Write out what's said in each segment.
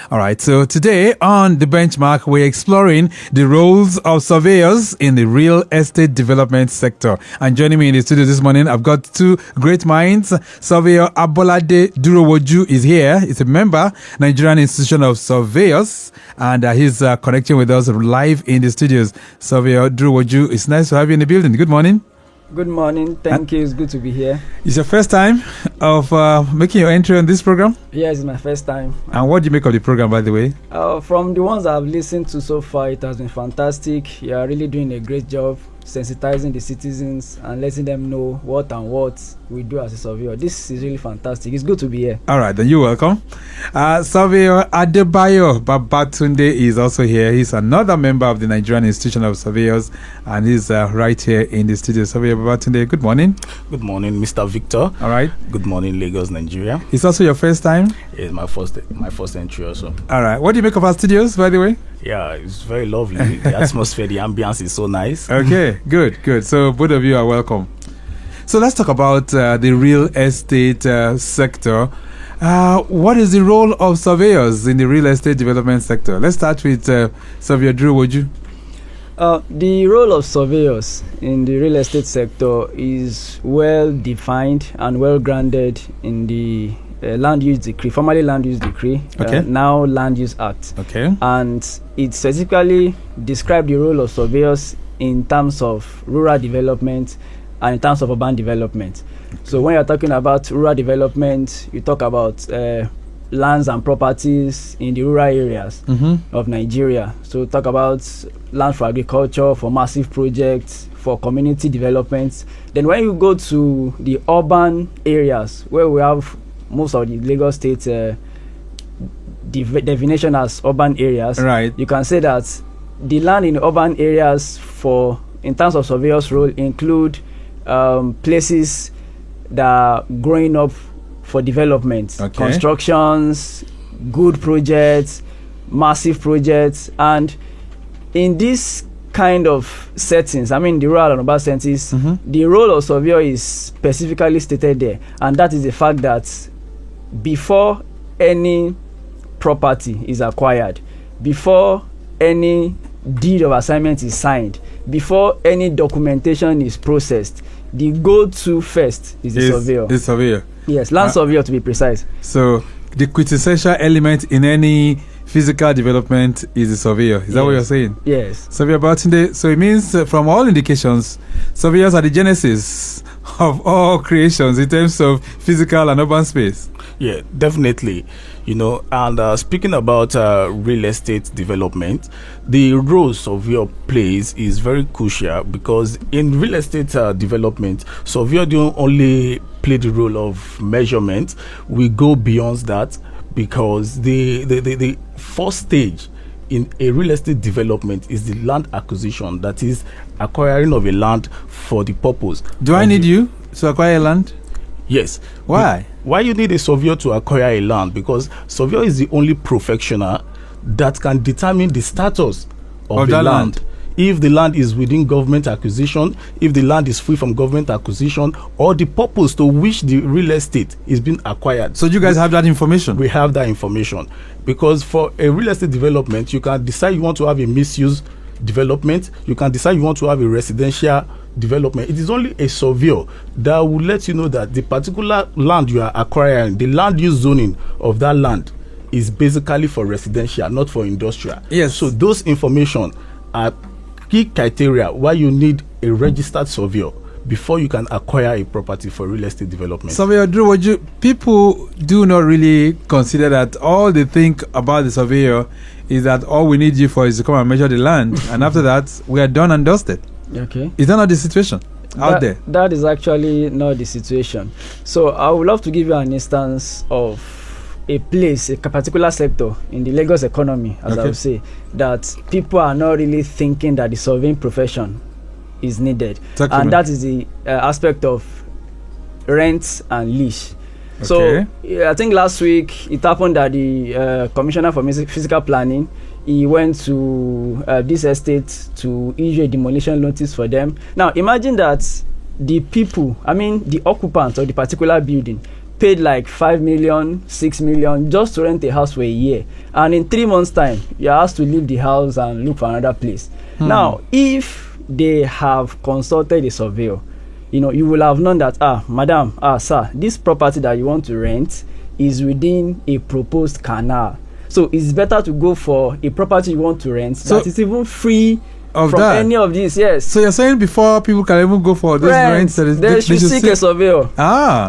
All right, so today on The Benchmark, we're exploring the roles of surveyors in the real estate development sector. And joining me in the studio this morning, I've got two great minds. Surveyor Abolade Durowoju is here. He's a member, Nigerian Institution of Surveyors, and he's connecting with us live in the studios. Surveyor Durowoju, it's nice to have you in the building. Good morning. Good morning. Thank you. It's good to be here. It's your first time of making your entry on this program? Yes, it's my first time. And what do you make of the program, by the way? From the ones I've listened to so far, it has been fantastic. You are really doing a great job sensitizing the citizens and letting them know what we do as a surveyor. This is really fantastic. It's good to be here. All right, then you're welcome. Surveyor Adebayo Babatunde is also here. He's another member of the Nigerian Institution of Surveyors, and he's right here in the studio. Surveyor Babatunde, good morning. Good morning, Mr. Victor. All right. Good morning, Lagos, Nigeria. It's also your first time? It's my first entry also. All right. What do you make of our studios, by the way? Yeah, it's very lovely. The atmosphere, the ambience is so nice. Okay, good. So both of you are welcome. So let's talk about the real estate sector. What is the role of surveyors in the real estate development sector? Let's start with Surveyor Durowoju. The role of surveyors in the real estate sector is well defined and well grounded in the Land Use Decree, formerly Land Use Decree, okay. Now Land Use Act. Okay. And it specifically describes the role of surveyors in terms of rural development and in terms of urban development. Okay. So when you're talking about rural development, you talk about lands and properties in the rural areas of Nigeria. So talk about land for agriculture, for massive projects, for community development. Then when you go to the urban areas where we have most of the Lagos State definition as urban areas, right, you can say that the land in urban areas in terms of surveyors' role include places that are growing up for development, okay, constructions, good projects, massive projects. And in this kind of settings, I mean the rural and urban settings, the role of surveyor is specifically stated there, and that is the fact that before any property is acquired, before any deed of assignment is signed, before any documentation is processed, the go-to first is the surveyor. The surveyor. Yes, land surveyor to be precise. So the quintessential element in any physical development is the surveyor. Is that what you're saying? Yes. Surveyor Babatunde, so it means from all indications, surveyors are the genesis of all creations in terms of physical and urban space. Yeah, definitely. And speaking about real estate development, the role surveyor plays is very crucial, because in real estate development, surveyor don't only play the role of measurement. We go beyond that, because the first stage in a real estate development is the land acquisition, that is acquiring of a land for the purpose. Do I need you to acquire land? Yes. Why? Why you need a surveyor to acquire a land? Because surveyor is the only professional that can determine the status of the land. If the land is within government acquisition, if the land is free from government acquisition, or the purpose to which the real estate is being acquired. So you guys have that information? We have that information. Because for a real estate development, you can decide you want to have a misuse development, you can decide you want to have a residential development. It is only a surveyor that will let you know that the particular land you are acquiring, the land use zoning of that land is basically for residential, not for industrial. Yes. So those information are key criteria why you need a registered surveyor before you can acquire a property for real estate development. Surveyor Durowoju, people do not really consider that all they think about the surveyor is that all we need you for is to come and measure the land, and after that we are done and dusted. Okay. Is that not the situation out there? That is actually not the situation. So I would love to give you an instance of a place, a particular sector in the Lagos economy, as I would say, that people are not really thinking that the surveying profession is needed. And that is the aspect of rent and lease. Okay. So I think last week it happened that the Commissioner for Physical Planning, he went to this estate to issue a demolition notice for them. Now imagine that the people, the occupants of the particular building, paid like 5 million, 6 million just to rent a house for a year, and in 3 months' time, you're asked to leave the house and look for another place. Now, if they have consulted a surveyor, you will have known that, madam, sir, this property that you want to rent is within a proposed canal. So it's better to go for a property you want to rent that is even free from any of these. Yes. So you're saying before people can even go for those rents, they should seek a surveyor.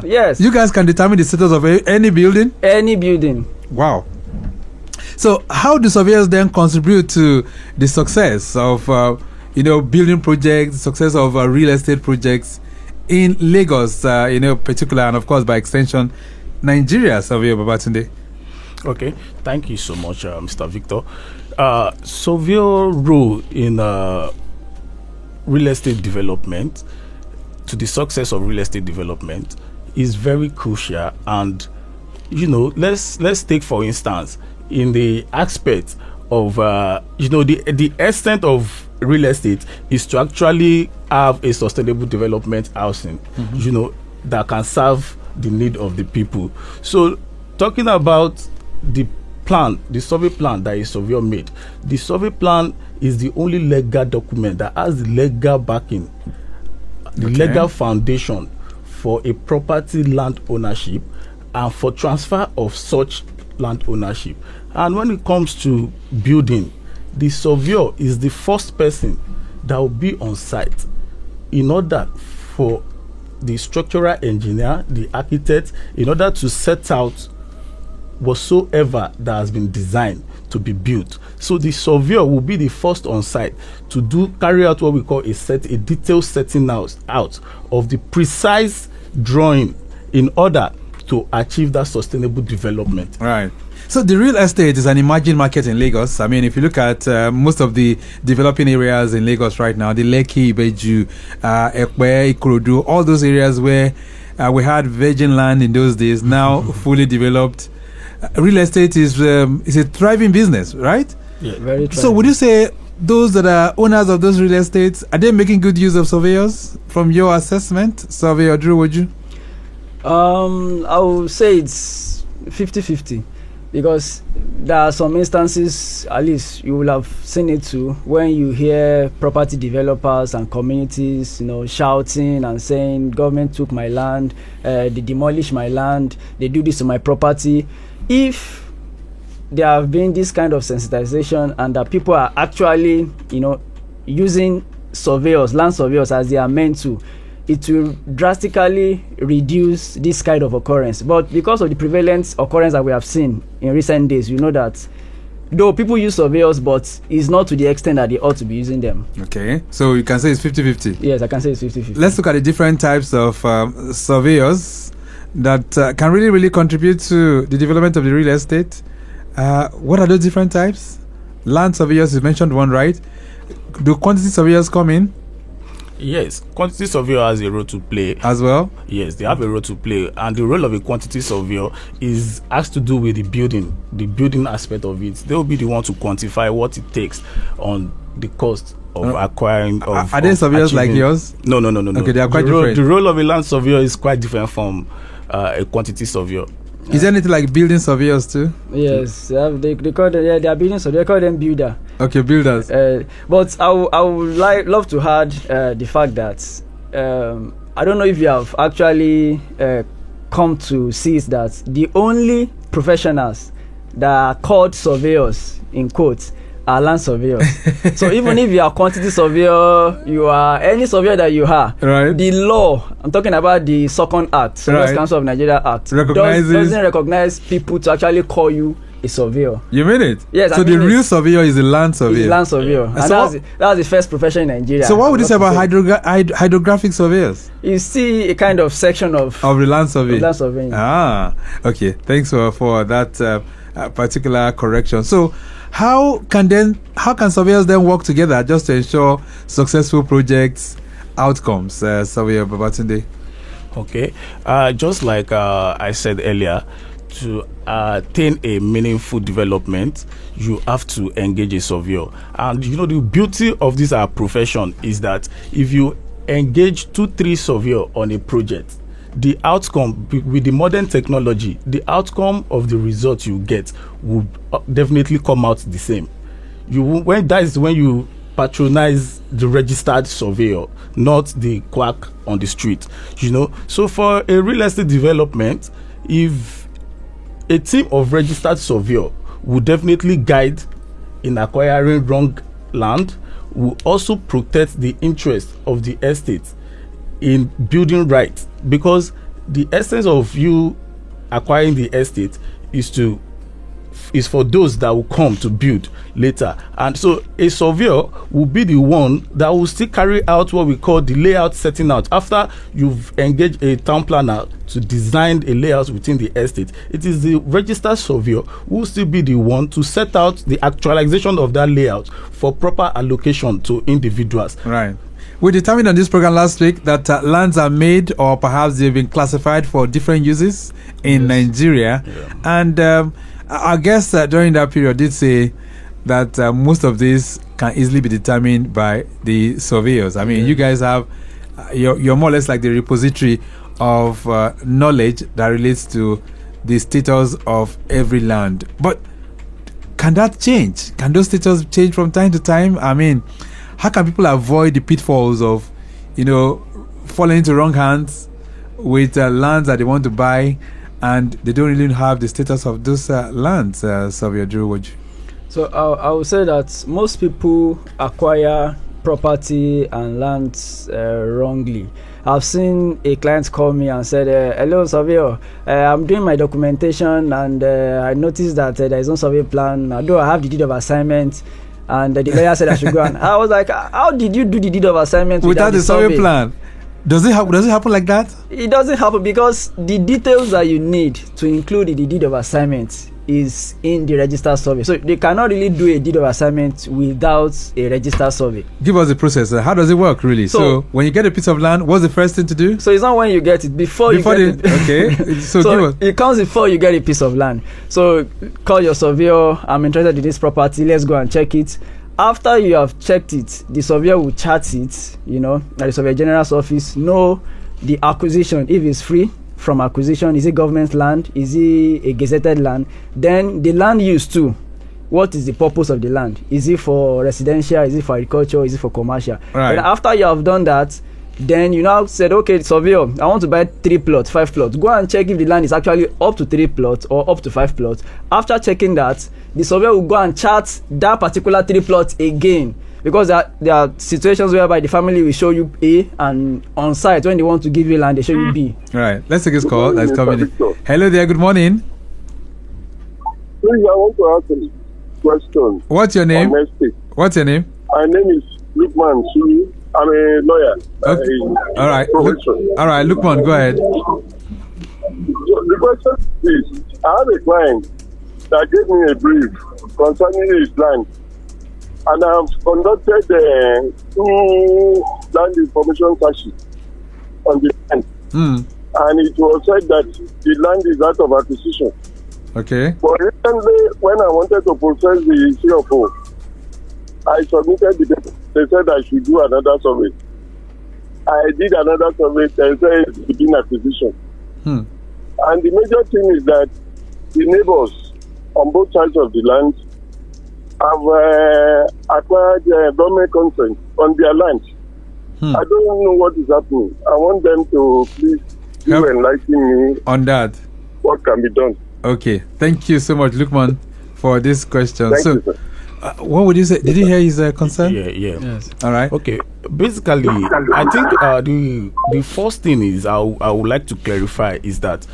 Yes. You guys can determine the status of any building? Any building. Wow. So how do surveyors then contribute to the success of building projects, success of real estate projects in Lagos, particular, and of course by extension, Nigeria, Surveyor Babatunde? Okay, thank you so much, Mr. Victor. Surveyor role in real estate development, to the success of real estate development, is very crucial. And let's take, for instance, in the aspect of the extent of real estate is to actually have a sustainable development housing, that can serve the need of the people. So talking about the plan, the survey plan that a surveyor made, the survey plan is the only legal document that has the legal backing, the legal foundation for a property land ownership and for transfer of such land ownership. And when it comes to building, the surveyor is the first person that will be on site in order for the structural engineer, the architect, in order to set out whatsoever that has been designed to be built. So the surveyor will be the first on site to carry out what we call a detailed setting out of the precise drawing in order to achieve that sustainable development. Right. So the real estate is an emerging market in Lagos. I mean, if you look at most of the developing areas in Lagos right now, the Lekki, Ibeju, Ekpe, Ikorodu, all those areas where we had virgin land in those days, now fully developed. Real estate is a thriving business, right? Yeah, very thriving. So would you say those that are owners of those real estates, are they making good use of surveyors from your assessment, Surveyor Durowoju? I would say it's 50-50. Because there are some instances, at least you will have seen it too, when you hear property developers and communities, shouting and saying, government took my land, they demolished my land, they do this to my property. If there have been this kind of sensitization and that people are actually, using surveyors, land surveyors as they are meant to, it will drastically reduce this kind of occurrence. But because of the prevalent occurrence that we have seen in recent days, you know that though people use surveyors, but it's not to the extent that they ought to be using them. Okay, so you can say it's 50-50. Yes, I can say it's 50-50. Let's look at the different types of surveyors that can really contribute to the development of the real estate. What are those different types? Land surveyors, you mentioned one, right? Do quantity surveyors come in? Yes, quantity surveyor has a role to play as well. Yes, they have a role to play, and the role of a quantity surveyor has to do with the building aspect of it. They will be the one to quantify what it takes on the cost of acquiring. Are they surveyors like yours? No. Okay, they are quite different. The role of a land surveyor is quite different from a quantity surveyor. Is there anything like building surveyors too? Yes, they call them, they are building surveyors. They call them builder. Okay, builders. But I would love to add the fact that I don't know if you have actually come to see that the only professionals that are called surveyors in quotes are land surveyors. So even if you are quantity surveyor, you are any surveyor that you are, right? The law, I'm talking about the Second Act, Surveyors Council of Nigeria Act, doesn't recognize people to actually call you a surveyor. You mean it? Yes. So the real surveyor is a land surveyor. It's land surveyor. And so that's the first profession in Nigeria. So what would you say about hydrographic surveyors? You see a kind of section of the land survey. Land surveying. Okay. Thanks for that particular correction. So how can surveyors then work together just to ensure successful projects outcomes, Surveyor Babatunde? Okay, just like I said earlier, to attain a meaningful development, you have to engage a surveyor. And the beauty of this profession is that if you engage 2-3 surveyors on a project, the outcome with the modern technology, the outcome of the result you get will definitely come out the same. That is when you patronize the registered surveyor, not the quack on the street. So for a real estate development, if a team of registered surveyor will definitely guide in acquiring wrong land, will also protect the interest of the estate in building right, because the essence of you acquiring the estate is for those that will come to build later. And so a surveyor will be the one that will still carry out what we call the layout setting out. After you've engaged a town planner to design a layout within the estate, it is the registered surveyor who will still be the one to set out the actualization of that layout for proper allocation to individuals. Right. We determined on this program last week that lands are made, or perhaps they've been classified for different uses in Nigeria. Yeah. And our guest during that period did say that most of this can easily be determined by the surveyors. I mean, you guys have, you're more or less like the repository of knowledge that relates to the status of every land. But can that change? Can those status change from time to time? I mean, how can people avoid the pitfalls of, falling into wrong hands with lands that they want to buy, and they don't really have the status of those lands, Surveyor Durowoju? So I would say that most people acquire property and lands wrongly. I've seen a client call me and said, hello, Surveyor, I'm doing my documentation, and I noticed that there is no survey plan, although I have the deed of assignment. And the lawyer said I should go. And I was like, how did you do the deed of assignment without the survey plan? Does it happen like that? It doesn't happen, because the details that you need to include in the deed of assignment is in the registered survey. So they cannot really do a deed of assignment without a registered survey. Give us the process. How does it work really? So when you get a piece of land, what's the first thing to do? So it's not when you get it, before you get it. Okay. So it comes before you get a piece of land. So call your surveyor. I'm interested in this property. Let's go and check it. After you have checked it, the surveyor will chart it, at the Surveyor General's office, know the acquisition, if it's free from acquisition, is it government land, is it a gazetted land, then the land use too. What is the purpose of the land? Is it for residential, is it for agriculture, is it for commercial? Right. And after you have done that, then you now said, okay, surveyor, I want to buy 3 plots, 5 plots. Go and check if the land is actually up to 3 plots or up to 5 plots. After checking that, the surveyor will go and chart that particular 3 plots again. Because there are situations whereby the family will show you A, and on site, when they want to give you land, they show you B. Right. Let's take this call. That's coming in. Hello there. Good morning. Please, I want to ask a question. What's your name? What's your name? My name is Lukman Sui. I'm a lawyer. Okay. All right. Lukman, go ahead. The question is, I have a client that gave me a brief concerning his land, and I have conducted 2 land information searches on the land. And it was said that the land is out of acquisition. Okay. But recently, when I wanted to process the CFO, I submitted the paper. They said I should do another survey. I did another survey. They said it's within acquisition. And the major thing is that the neighbors on both sides of the land have acquired government consent on their land. I don't know what is happening. I want them to please enlighten me on that. What can be done? Okay. Thank you so much, Lukman, for this question. Thank you, sir. What would you say? Did you hear his concern? Yeah. Yes. All right. Okay. Basically, I think the first thing is I would like to clarify is that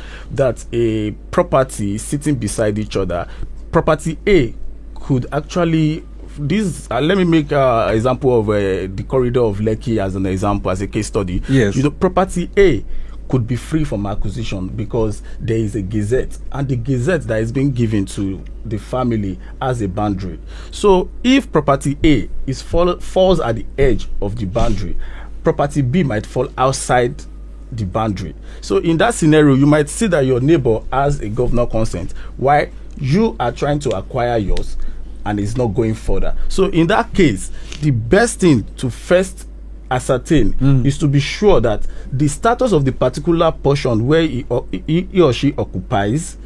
a property sitting beside each other, property A could actually let me make an example of the corridor of Lekki as an example, as a case study. Yes. Property A could be free from acquisition because there is a gazette, and the gazette that is being given to the family as a boundary. So if property A falls at the edge of the boundary, property B might fall outside the boundary. So in that scenario, you might see that your neighbor has a governor consent while you are trying to acquire yours and it's not going further. So in that case, the best thing to first ascertain is to be sure that the status of the particular portion where he or she occupies,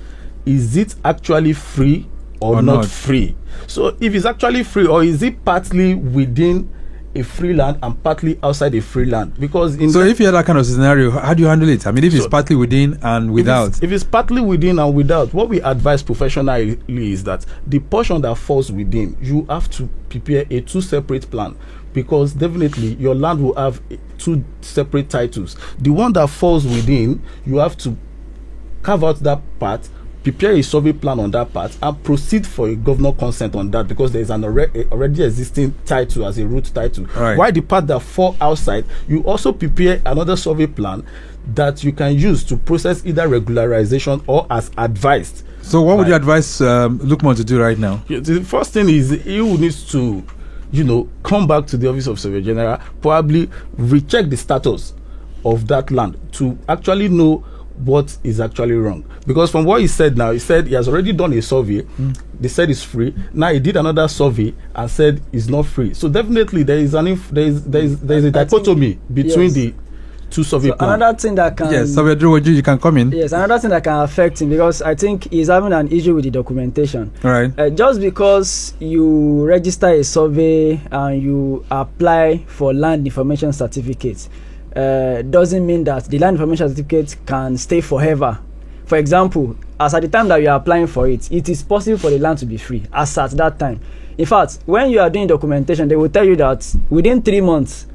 is it actually free or not free? So if it's actually free, or is it partly within a free land and partly outside a free land? Because if you had that kind of scenario, how do you handle it? I mean, if it's partly within and without. If it's partly within and without, what we advise professionally is that the portion that falls within, you have to prepare a 2 separate plan, because definitely your land will have 2 separate titles. The one that falls within, you have to carve out that part, prepare a survey plan on that part, and proceed for a governor consent on that, because there is an already existing title as a root title. Right. While the part that fall outside, you also prepare another survey plan that you can use to process either regularization or as advised. So what would you advise Lukman to do right now? The first thing is he needs to, come back to the Office of Surveyor General, probably recheck the status of that land to actually know what is actually wrong. Because from what he said now, he said he has already done a survey. They said it's free. Now he did another survey and said it's not free. So definitely there is a dichotomy between the 2 survey plans. Another thing that can Surveyor Durowoju, you can come in. Yes, another thing that can affect him, because I think he's having an issue with the documentation. Right. Just because you register a survey and you apply for land information certificate, doesn't mean that the land information certificate can stay forever. For example, as at the time that you are applying for it, it is possible for the land to be free as at that time. In fact, when you are doing documentation, they will tell you that within 3 months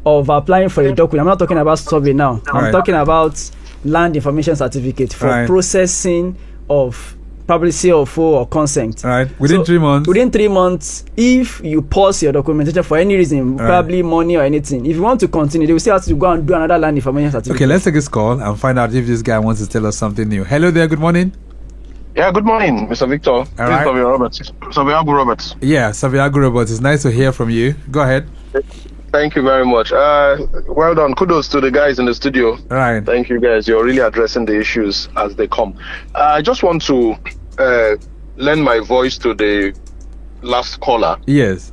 of applying for a document, I'm not talking about survey now, I'm talking about land information certificate for processing of probably CFO or consent. Right. Within 3 months. Within 3 months, if you pause your documentation for any reason, probably money or anything, if you want to continue, they will still have to go and do another land information certificate. Okay, let's take this call and find out if this guy wants to tell us something new. Hello there, good morning. Yeah, good morning, Mr. Victor. All right. Surveyor Roberts. Surveyor Roberts. Yeah, Surveyor Roberts. It's nice to hear from you. Go ahead. Thank you very much. Well done. Kudos to the guys in the studio. Right. Thank you, guys. You're really addressing the issues as they come. I just want to lend my voice to the last caller. Yes.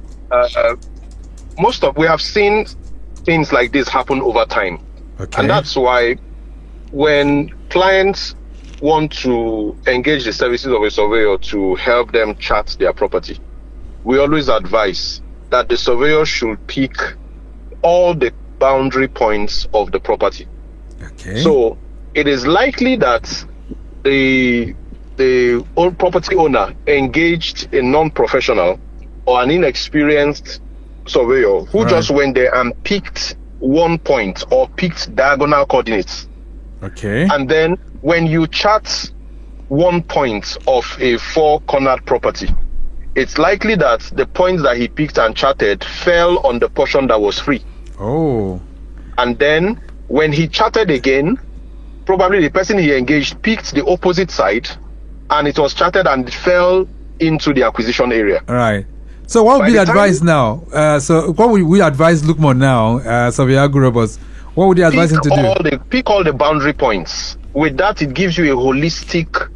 We have seen things like this happen over time. Okay. And that's why when clients want to engage the services of a surveyor to help them chart their property, we always advise that the surveyor should pick all the boundary points of the property. Okay. So it is likely that the old property owner engaged a non-professional or an inexperienced surveyor who just went there and picked one point or picked diagonal coordinates. Okay. And then when you chart one point of a 4-cornered property, it's likely that the points that he picked and charted fell on the portion that was free. Oh. And then when he charted again, probably the person he engaged picked the opposite side and it was charted and it fell into the acquisition area. All right. So what would be advised now? So what would we advise Lukman now, Surveyor Roberts? What would you advise him to do? Pick all the boundary points. With that, it gives you a holistic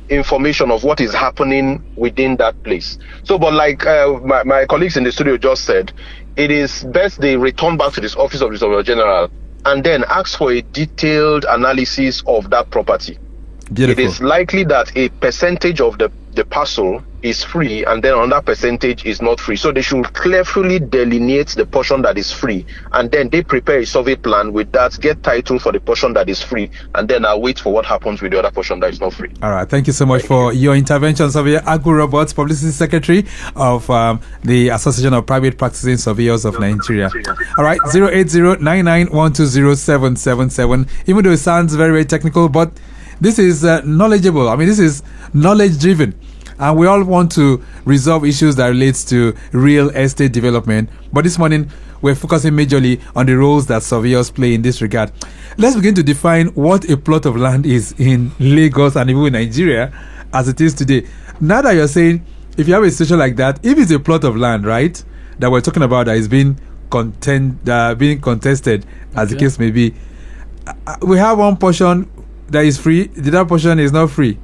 information of what is happening within that place. So, but like my colleagues in the studio just said, it is best they return back to this Office of the Surveyor General and then ask for a detailed analysis of that property. Beautiful. It is likely that a percentage of the parcel is free and then another percentage is not free. So they should carefully delineate the portion that is free and then they prepare a survey plan with that, get title for the portion that is free, and then I'll wait for what happens with the other portion that is not free. All right. Thank you so much for your intervention, Surveyor Roberts, Publicity Secretary of the Association of Private Practicing Surveyors of Nigeria. All right. 080-99120777. Even though it sounds very, very technical, but this is knowledgeable. I mean, this is knowledge driven. And we all want to resolve issues that relates to real estate development. But this morning, we're focusing majorly on the roles that surveyors play in this regard. Let's begin to define what a plot of land is in Lagos and even in Nigeria as it is today. Now that you're saying, if you have a situation like that, if it's a plot of land, right, that we're talking about that is being contested, as the case may be, we have one portion that is free, the other portion is not free.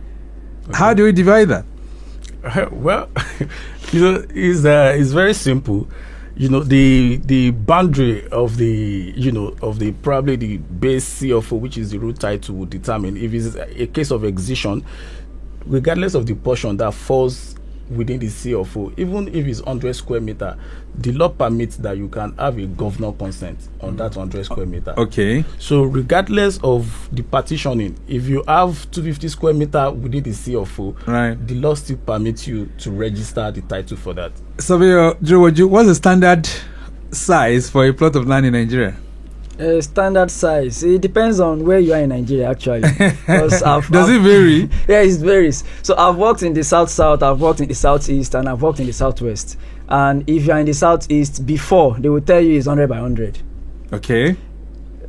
Okay. How do we divide that? Well, it's very simple. the boundary of the probably the base CFO, which is the root title, will determine if it's a case of excision, regardless of the portion that falls within the CFO, even if it's 100 square meter, the law permits that you can have a governor consent on that 100 square meter. Okay. So regardless of the partitioning, if you have 250 square meter within the CFO, right, the law still permits you to register the title for that. Surveyor Durowoju, what's the standard size for a plot of land in Nigeria? Standard size, it depends on where you are in Nigeria, actually. Does it vary? Yeah, it varies. So I've worked in the south, I've worked in the southeast, and I've worked in the southwest. And if you're in the southeast, before, they will tell you it's 100 by 100. Okay.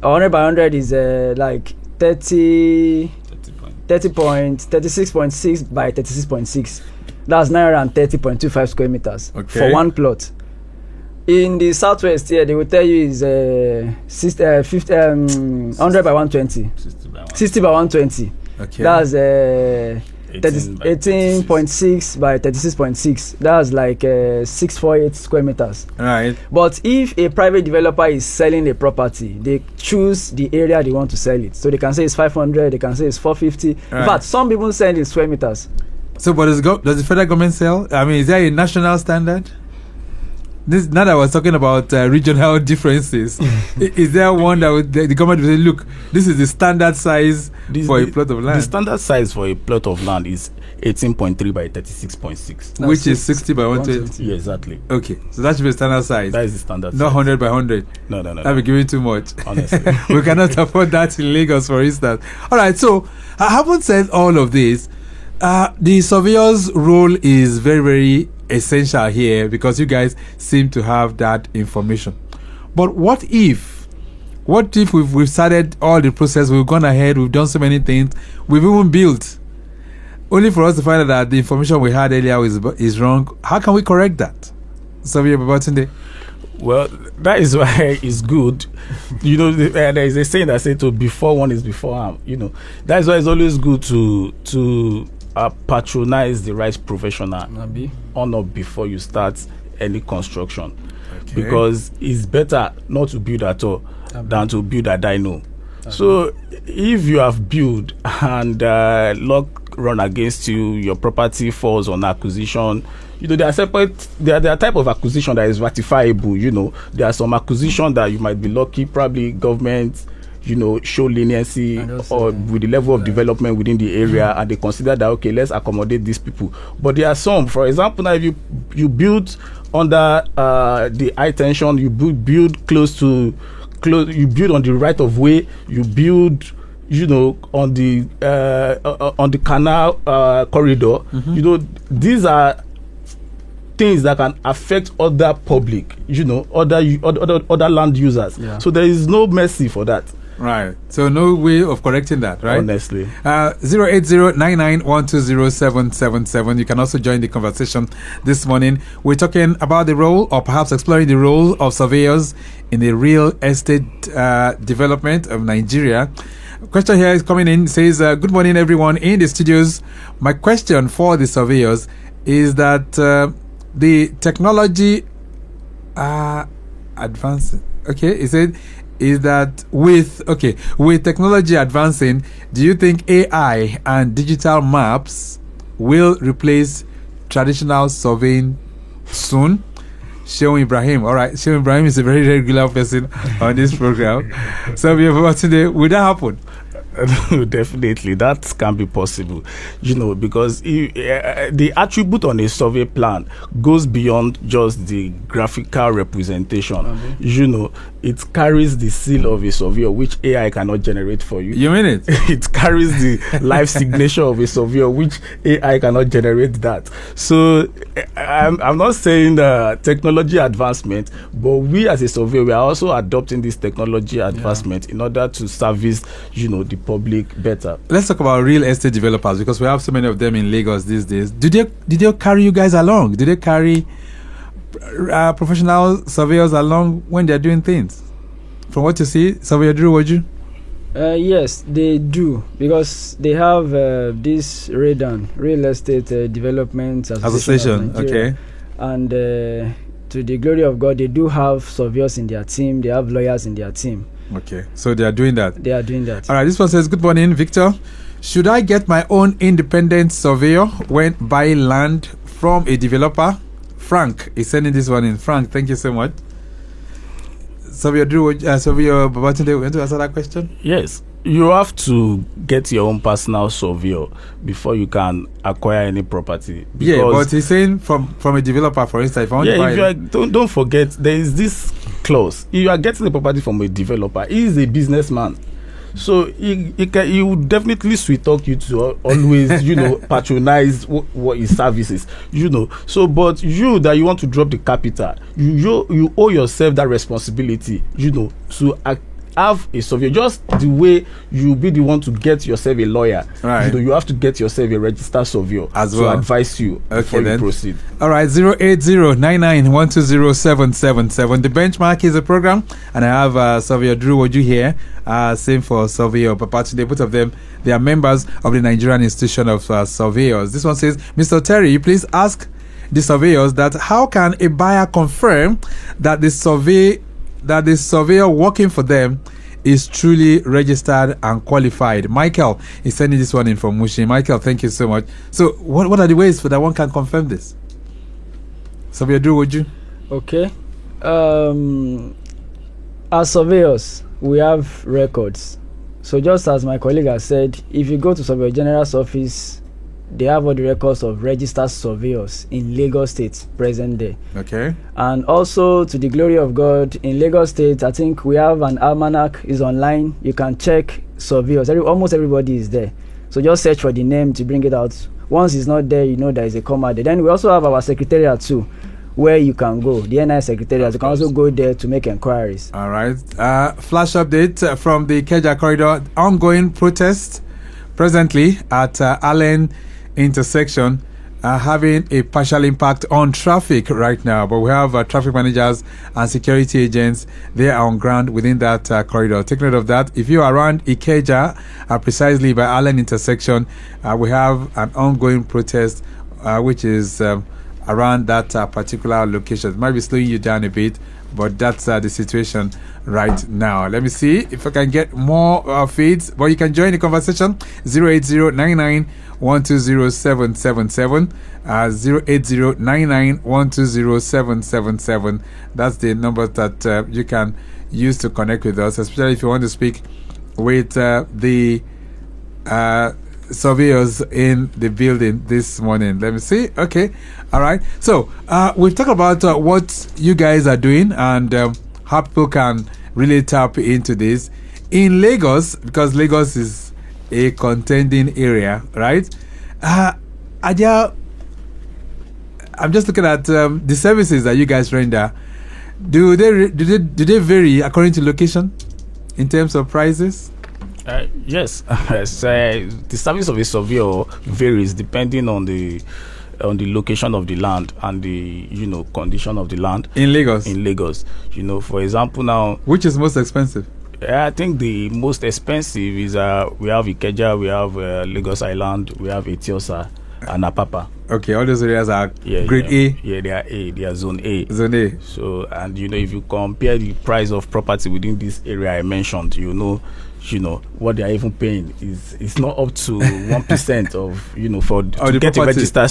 100 by 100 is like 36.6 by 36.6. That's 930.25 square meters for one plot. In the southwest here, they will tell you is 100 by 120. 60 by 120. Okay. That's 18.6 by 36.6. That's like 648 square meters. Right. But if a private developer is selling a property, they choose the area they want to sell it. So they can say it's 500, they can say it's 450. Right. But some people sell in square meters. So, but does the federal government sell? I mean, is there a national standard? Now that I was talking about regional differences, is there one that the government will say, look, this is the standard size for a plot of land? The standard size for a plot of land is 18.3 by 36.6. Which is 60 by 120. Yeah, exactly. Okay, so that should be the standard size. That is the standard Not size. 100 by 100. No. That would be giving too much. Honestly. We cannot afford that in Lagos, for instance. All right, so I haven't said all of this. The surveyor's role is very, very essential here because you guys seem to have that information. But what if we've started all the process, we've gone ahead, we've done so many things, we've even built, only for us to find out that the information we had earlier is wrong? How can we correct that? Surveyor Babatunde? Well, that is why it's good. There is a saying that says to before one is before harm. That is why it's always good to patronize the right professional on or before you start any construction. Okay. Because it's better not to build at all than to build a dino. So if you have built and luck run against you, your property falls on acquisition, there are separate, there are type of acquisition that is ratifiable. There are some acquisition that you might be lucky, probably government show leniency or with the level of development within the area, and they consider that, okay, let's accommodate these people. But there are some, for example, now if you build under the high tension, you build you build on the right of way, you build on the canal corridor. These are things that can affect other public, other land users. Yeah. So there is no mercy for that. Right. So no way of correcting that, right? Honestly. 08099120777. You can also join the conversation this morning. We're talking about the role, or perhaps exploring the role of surveyors in the real estate development of Nigeria. Question here is coming in. Says, good morning, everyone in the studios. My question for the surveyors is that the technology advancing. Okay, it said is that with technology advancing, do you think AI and digital maps will replace traditional surveying soon? Shehu Ibrahim. All right, Shehu Ibrahim is a very regular person on this program. So we have today. Will that happen? Definitely, that can be possible, because the attribute on a survey plan goes beyond just the graphical representation. It carries the seal of a surveyor, which AI cannot generate for you. You mean it? It carries the life signature of a surveyor, which AI cannot generate that. So I'm not saying technology advancement, but we as a surveyor, we are also adopting this technology advancement in order to service, the public better. Let's talk about real estate developers, because we have so many of them in Lagos these days. Did they carry you guys along? Did they carry professional surveyors along when they're doing things? From what you see, Surveyor Durowoju? Yes, they do, because they have this REDAN, Real Estate Development Association. Okay. And to the glory of God, they do have surveyors in their team. They have lawyers in their team. Okay, so they are doing that. They are doing that. All right, this one says, good morning, Victor. Should I get my own independent surveyor when buying land from a developer? Frank is sending this one in. Frank, thank you so much. Surveyor Babatunde, you want to answer that question? Yes. You have to get your own personal surveyor before you can acquire any property. Yeah, but he's saying from a developer, for instance. If I want to buy don't forget, there is this clause. If you are getting the property from a developer, he is a businessman. So he would definitely sweet talk you to always, patronize what his services, So, but you that you want to drop the capital, you owe yourself that responsibility, to have a surveyor, just the way you be the one to get yourself a lawyer. Right. You have to get yourself a registered surveyor as well to advise you before you proceed. All right, 08099120777. The Benchmark is a program, and I have Surveyor Durowoju here. Same for Surveyor Babatunde. Both of them, they are members of the Nigerian Institution of Surveyors. This one says, Mr. Oteri, please ask the surveyors that how can a buyer confirm that the surveyor working for them is truly registered and qualified? Michael is sending this one in from Mushi. Michael, thank you so much. So, what are the ways for that one can confirm this? Surveyor Durowoju. Okay. As surveyors, we have records. So, just as my colleague has said, if you go to Surveyor General's office, they have all the records of registered surveyors in Lagos State present day. Okay. And also, to the glory of God, in Lagos State, I think we have an almanac is online. You can check surveyors. Almost everybody is there. So just search for the name to bring it out. Once it's not there, there is a comma there. Then we also have our secretariat too, where you can go. The NI secretariat. You can also go there to make inquiries. All right. Flash update from the Ikeja corridor. Ongoing protest presently at Allen intersection, having a partial impact on traffic right now, but we have traffic managers and security agents. They are on ground within that corridor. Take note of that. If you are around Ikeja, precisely by Allen intersection, we have an ongoing protest which is around that particular location. It might be slowing you down a bit, but that's the situation right now. Let me see if I can get more feeds, but you can join the conversation. 08099120777, 08099120777. That's the number that you can use to connect with us, especially if you want to speak with the surveyors in the building this morning. Let me see. Okay. All right. So we've talked about what you guys are doing and how people can really tap into this in Lagos, because Lagos is a contending area, right? Adia, I'm just looking at the services that you guys render. Do they vary according to location in terms of prices? Yes. The service of a surveyor varies depending on the location of the land and the condition of the land in Lagos. For example, now, which is most expensive? I think the most expensive is we have Ikeja, we have Lagos Island, we have Etiosa and Apapa. Okay, all those areas are grade A. Yeah, they are A. They are zone A. Zone A. So, and if you compare the price of property within this area I mentioned, what they are even paying is not up to 1% of to get a registered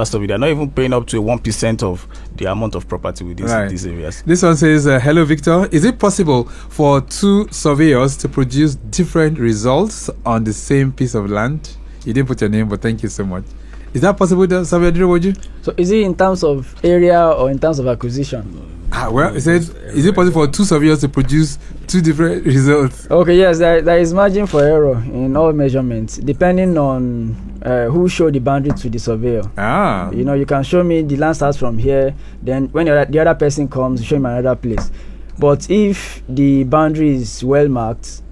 survey. They're not even paying up to 1% of the amount of property within these areas. This one says, hello Victor, is it possible for two surveyors to produce different results on the same piece of land? You didn't put your name, but thank you so much. Is that possible, Surveyor Durowoju? So is it in terms of area or in terms of acquisition? Well, it said, is it possible for two surveyors to produce two different results? Okay, yes, there is margin for error in all measurements, depending on who showed the boundary to the surveyor. You can show me the land starts from here, then when the other person comes, show him another place. But if the boundary is well marked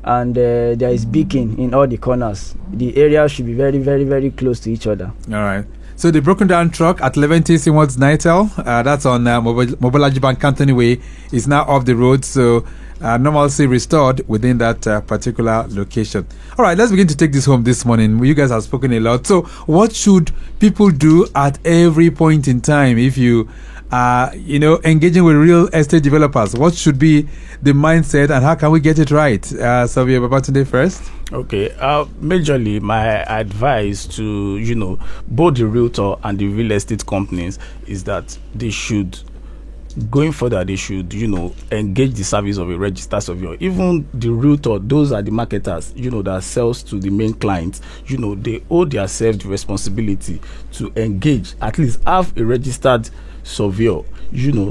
and there is beacon in all the corners, the area should be very, very, very close to each other. All right. So the broken down truck at 11T Simwards Nitel, that's on Mobolaji Bank Company Way, is now off the road. So normalcy restored within that particular location. All right, let's begin to take this home this morning. You guys have spoken a lot. So what should people do at every point in time if you engaging with real estate developers? What should be the mindset, and how can we get it right? Surveyor Babatunde first. Okay, majorly my advice to both the realtor and the real estate companies is that they should, going further, they should engage the service of a registered surveyor. Even the realtor, those are the marketers that sells to the main clients. They owe themselves the responsibility to engage, at least have a registered surveyor,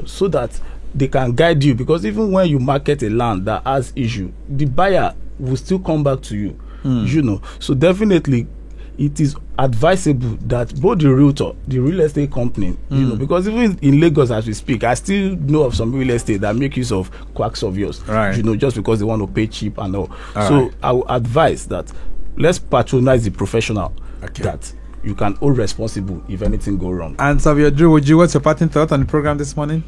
so that they can guide you, because even when you market a land that has issue, the buyer will still come back to you. So definitely it is advisable that both the realtor, the real estate company, because even in Lagos as we speak, I still know of some real estate that make use of quack surveyors, right? Just because they want to pay cheap and all. So right. I will advise that let's patronize the professional, that you can hold responsible if anything go wrong. And Surveyor Durowoju, what's your parting thought on the program this morning?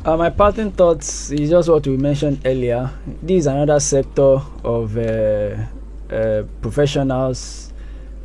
My parting thoughts is just what we mentioned earlier. This is another sector of professionals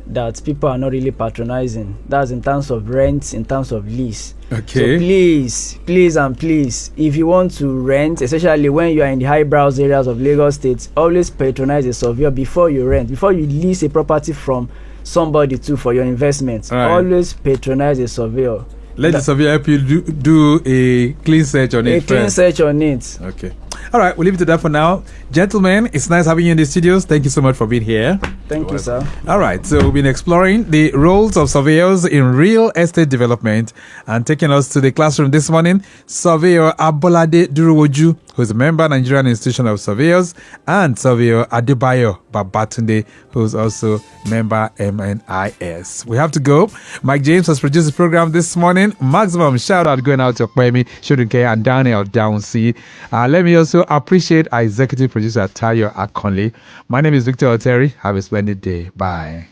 that people are not really patronizing. That's in terms of rent, in terms of lease. Okay. So please, if you want to rent, especially when you are in the highbrow areas of Lagos State, always patronize a surveyor before you rent, before you lease a property from somebody for your investment. Right. Always patronize a surveyor. Let the surveyor help you do a clean search on it. A clean search on it. Okay. All right, we'll leave it to that for now. Gentlemen, it's nice having you in the studios. Thank you so much for being here. Thank you, sir. All right, so we've been exploring the roles of surveyors in real estate development, and taking us to the classroom this morning, Surveyor Abolade Durowoju, who is a member Nigerian Institution of Surveyors, and Surveyor Adebayo Babatunde, who is also member MNIS. We have to go. Mike James has produced the program this morning. Maximum shout out going out to Kwemi, Shodunke, and Daniel Downsea. Let me also appreciate our executive producer Tayo Akonle. My name is Victor Oteri. Have a splendid day. Bye.